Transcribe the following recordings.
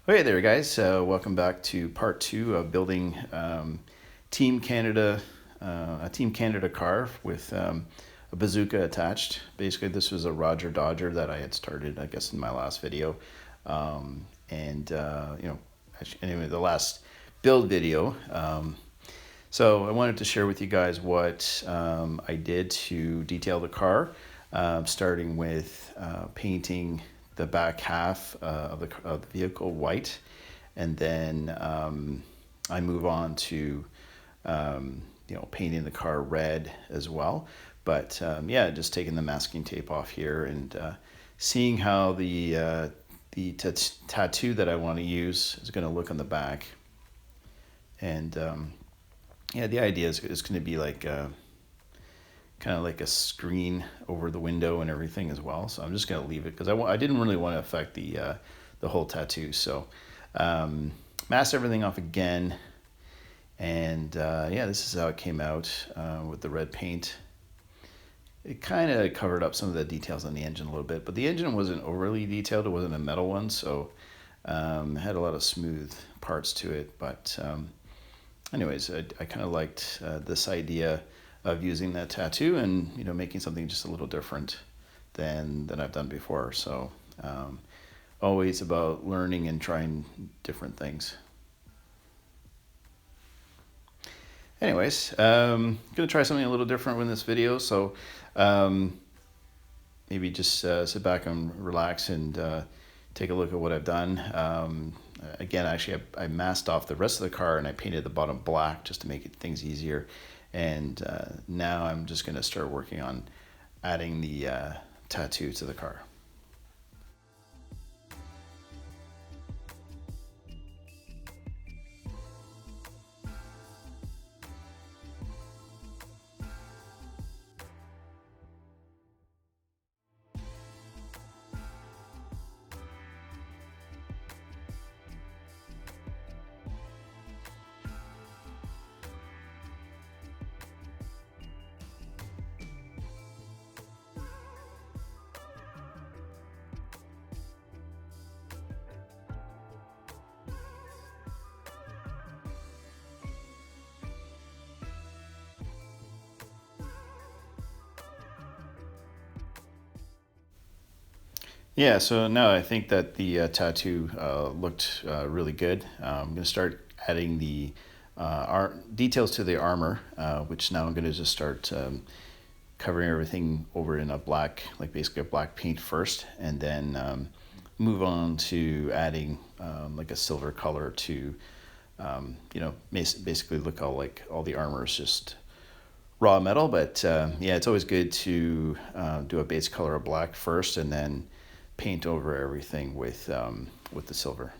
Hey there, guys. Welcome back to part two of building Team Canada, a Team Canada car with a bazooka attached. Basically, this was a Rodger Dodger that I had started, I guess, in my last video. Anyway, the last build video. So I wanted to share with you guys what I did to detail the car, starting with painting the back half of the vehicle white, and then I move on to painting the car red as well. But yeah, just taking the masking tape off here and seeing how the tattoo that I want to use is going to look on the back. And yeah, the idea is going to be like kind of like a screen over the window and everything as well. So I'm just going to leave it because I didn't really want to affect the whole tattoo. So mask everything off again. And yeah, this is how it came out with the red paint. It kind of covered up some of the details on the engine a little bit, but the engine wasn't overly detailed. It wasn't a metal one, so it had a lot of smooth parts to it. But anyways, I kind of liked this idea of using that tattoo and making something just a little different than I've done before. So always about learning and trying different things. Anyways, gonna try something a little different in this video. So maybe just sit back and relax and take a look at what I've done. Again, actually, I masked off the rest of the car and I painted the bottom black just to make things easier. And now I'm just going to start working on adding the tattoo to the car. Yeah, so now I think that the tattoo looked really good. I'm going to start adding the details to the armor, which now I'm going to just start covering everything over in a black, like basically a black paint first, and then move on to adding like a silver color to, basically look all the armor is just raw metal. But yeah, it's always good to do a base color of black first and then paint over everything with the silver.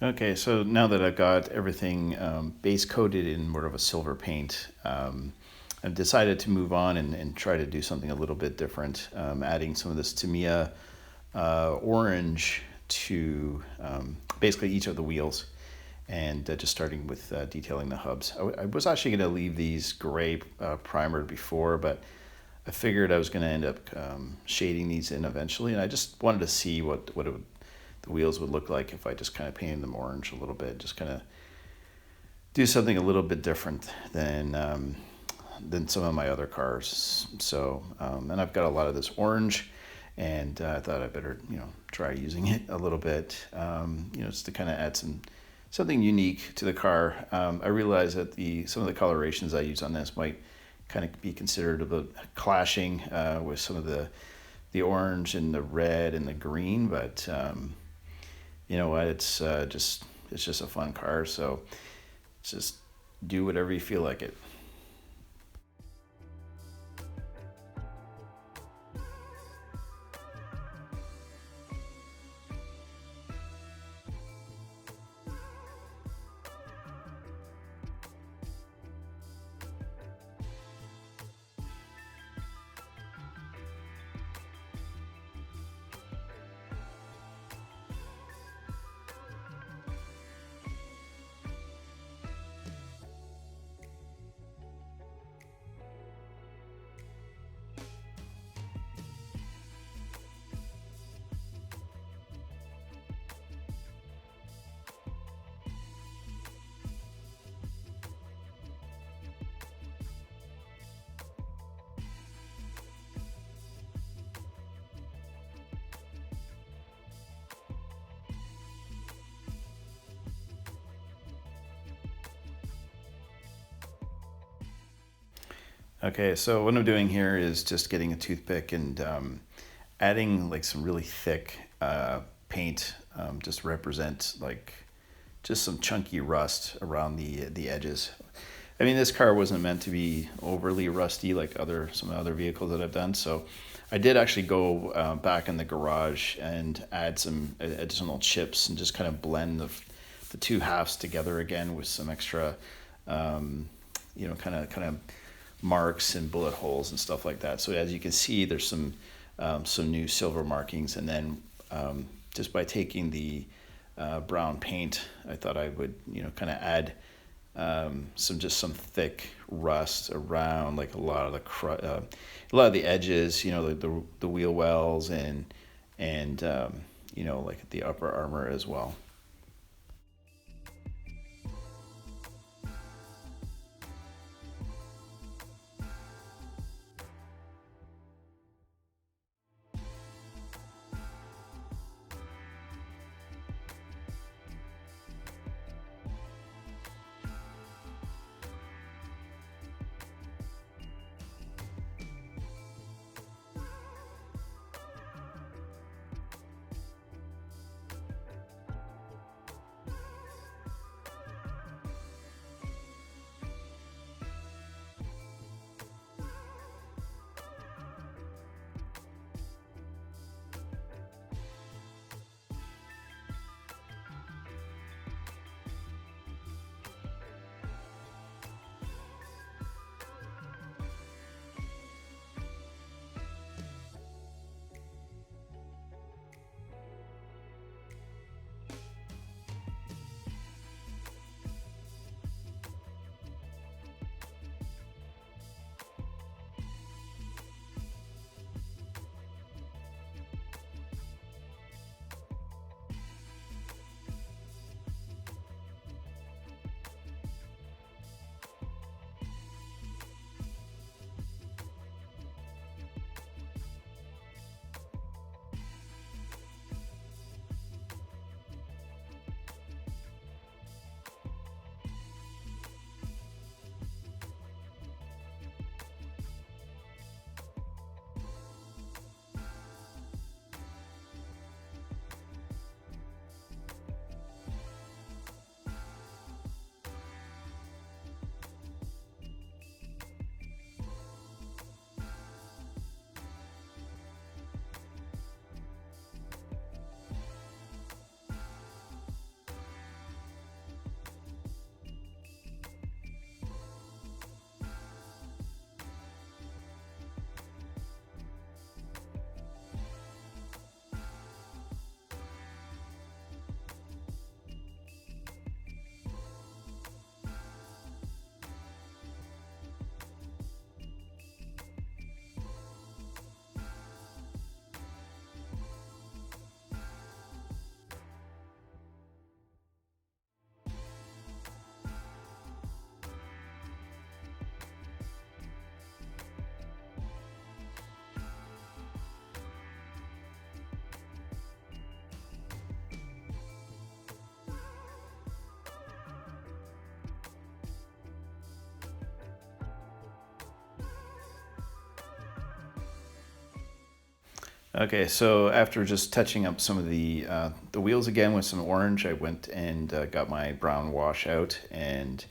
Okay, so now that I've got everything base coated in more of a silver paint, I've decided to move on and try to do something a little bit different, adding some of this Tamiya orange to basically each of the wheels, and just starting with detailing the hubs. I was actually going to leave these gray primered before, but I figured I was going to end up shading these in eventually, and I just wanted to see what the wheels would look like if I just kind of painted them orange a little bit, just kind of do something a little bit different than some of my other cars. So, and I've got a lot of this orange, and I thought I better, try using it a little bit, just to kind of add something unique to the car. I realize that some of the colorations I use on this might kind of be considered a bit clashing with some of the orange and the red and the green, but you know what? It's just a fun car, so just do whatever you feel like it. Okay, so what I'm doing here is just getting a toothpick and adding like some really thick paint, just to represent like just some chunky rust around the edges. I mean, this car wasn't meant to be overly rusty like some other vehicles that I've done, so I did actually go back in the garage and add some additional chips and just kind of blend the two halves together again with some extra, kind of marks and bullet holes and stuff like that. So as you can see, there's some new silver markings, and then just by taking the brown paint, I thought I would kind of add some thick rust around like a lot of the edges, the wheel wells and like the upper armor as well. Okay, so after just touching up some of the wheels again with some orange, I went and got my brown wash out and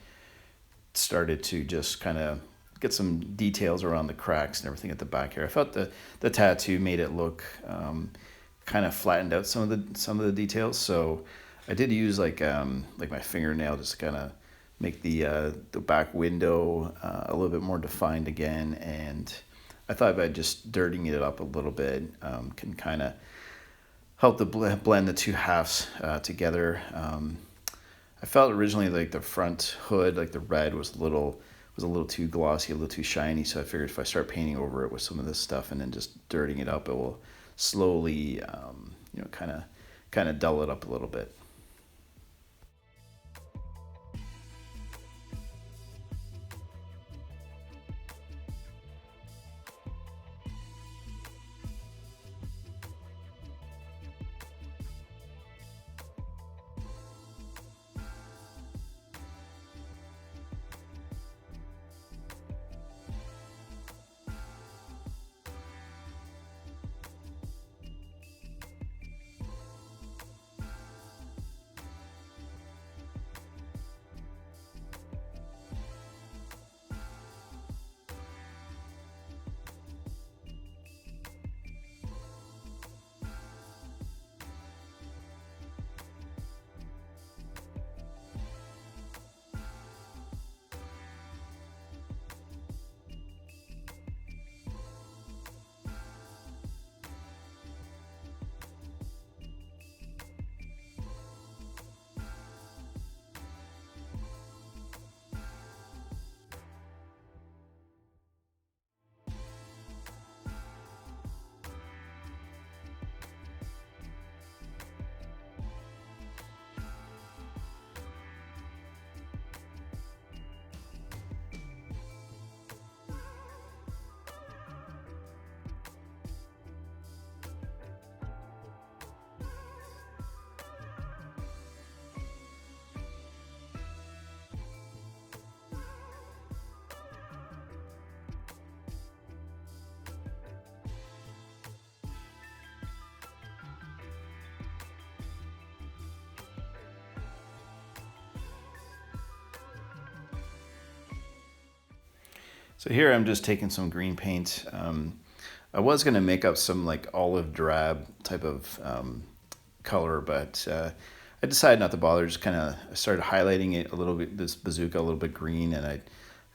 started to just kind of get some details around the cracks and everything at the back here. I felt the tattoo made it look kind of flattened out some of the details, so I did use like my fingernail just to kind of make the back window a little bit more defined again. And I thought by just dirtying it up a little bit can kind of help to blend the two halves together. I felt originally like the front hood, like the red, was a little too glossy, a little too shiny. So I figured if I start painting over it with some of this stuff and then just dirtying it up, it will slowly, kind of dull it up a little bit. So here I'm just taking some green paint. I was going to make up some like olive drab type of color, but I decided not to bother. Just kind of started highlighting it a little bit, this Bazooka a little bit green, and I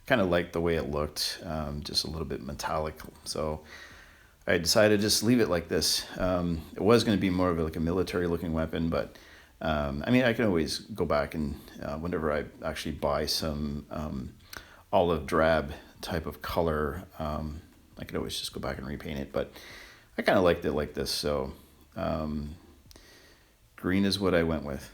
kind of liked the way it looked, just a little bit metallic. So I decided to just leave it like this. It was going to be more of like a military looking weapon, but I mean, I can always go back and whenever I actually buy some olive drab type of color, I could always just go back and repaint it, but I kind of liked it like this, so green is what I went with.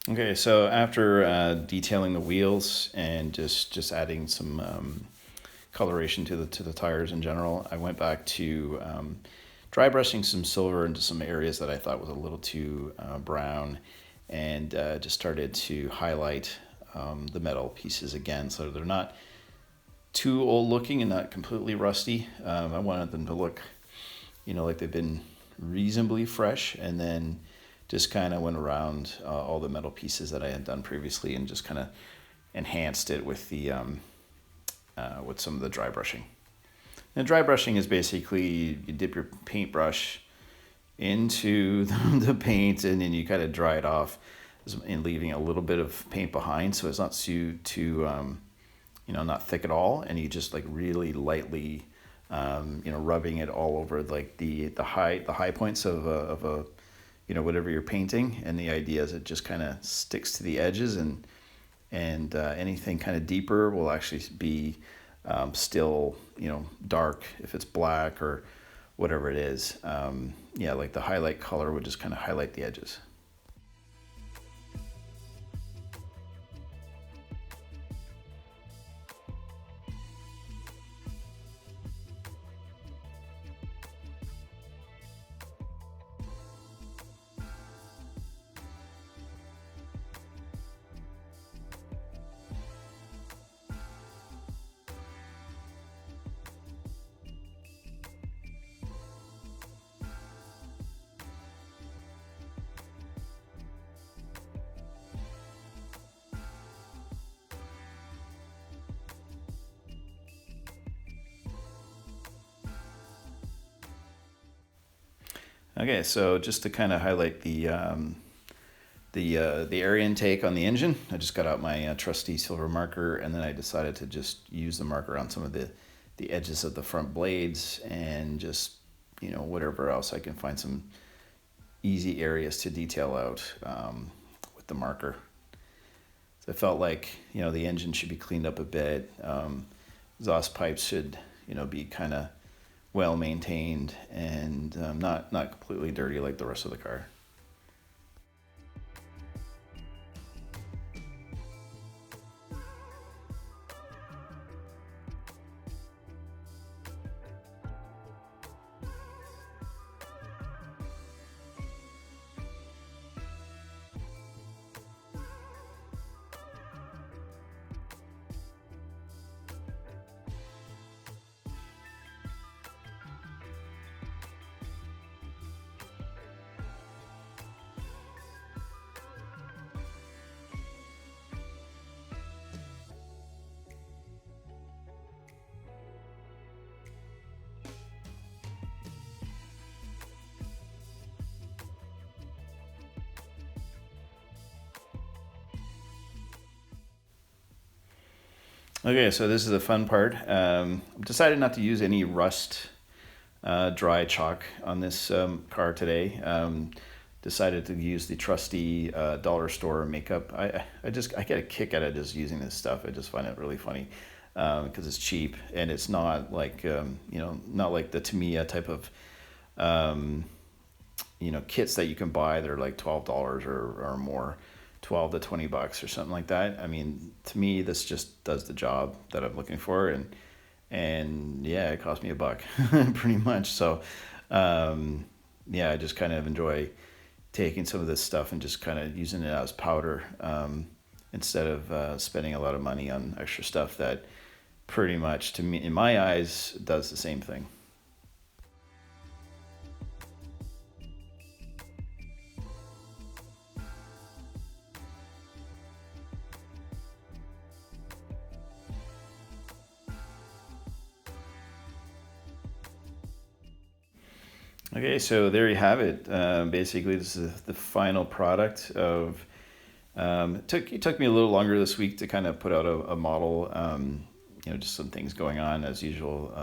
Okay, so after detailing the wheels and just adding some coloration to the tires in general, I went back to dry brushing some silver into some areas that I thought was a little too brown, and just started to highlight the metal pieces again, so they're not too old looking and not completely rusty. I wanted them to look, like they've been reasonably fresh, and then just kind of went around all the metal pieces that I had done previously and just kind of enhanced it with the with some of the dry brushing. And dry brushing is basically you dip your paintbrush into the paint, and then you kind of dry it off, and leaving a little bit of paint behind, so it's not too not thick at all, and you just like really lightly rubbing it all over like the high points of a whatever you're painting. And the idea is it just kind of sticks to the edges, and anything kind of deeper will actually be still dark if it's black or whatever it is. Like the highlight color would just kind of highlight the edges. Okay, so just to kind of highlight the air intake on the engine, I just got out my trusty silver marker, and then I decided to just use the marker on some of the edges of the front blades, and just whatever else I can find some easy areas to detail out with the marker. So I felt like the engine should be cleaned up a bit. Exhaust pipes should be kind of well maintained, and not completely dirty like the rest of the car. Okay, so this is the fun part. I've decided not to use any rust dry chalk on this car today. Decided to use the trusty dollar store makeup. I get a kick out of just using this stuff. I just find it really funny because it's cheap, and it's not like not like the Tamiya type of kits that you can buy. They're like $12 or more. 12 to 20 bucks or something like that. I mean, to me, this just does the job that I'm looking for, and yeah, it cost me $1 pretty much. So I just kind of enjoy taking some of this stuff and just kind of using it as powder instead of spending a lot of money on extra stuff that pretty much, to me, in my eyes, does the same thing. Okay, so there you have it. Basically, this is the final product of. It took me a little longer this week to kind of put out a model. Just some things going on as usual.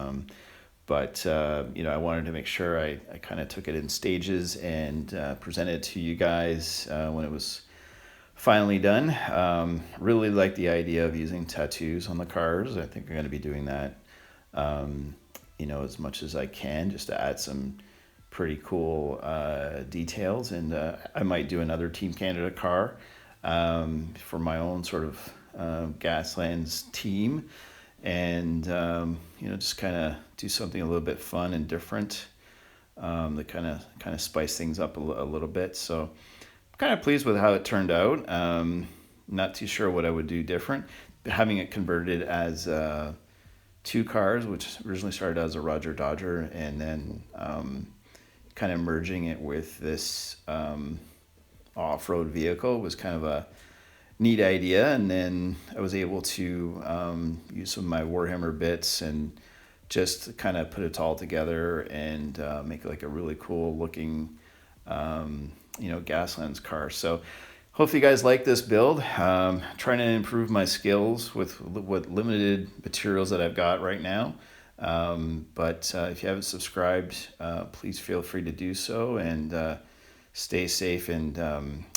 But I wanted to make sure I kind of took it in stages and presented it to you guys when it was finally done. Really like the idea of using tattoos on the cars. I think I'm going to be doing that, as much as I can, just to add some pretty cool details. And I might do another Team Canada car for my own sort of Gaslands team, and just kind of do something a little bit fun and different that kind of spice things up a little bit. So I'm kind of pleased with how it turned out. Not too sure what I would do different. Having it converted as two cars, which originally started as a Rodger Dodger, and then kind of merging it with this off-road vehicle was kind of a neat idea. And then I was able to use some of my Warhammer bits and just kind of put it all together and make like a really cool looking, Gaslands car. So hopefully you guys like this build. Trying to improve my skills with what limited materials that I've got right now. But if you haven't subscribed, please feel free to do so, and stay safe, and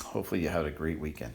hopefully you have a great weekend.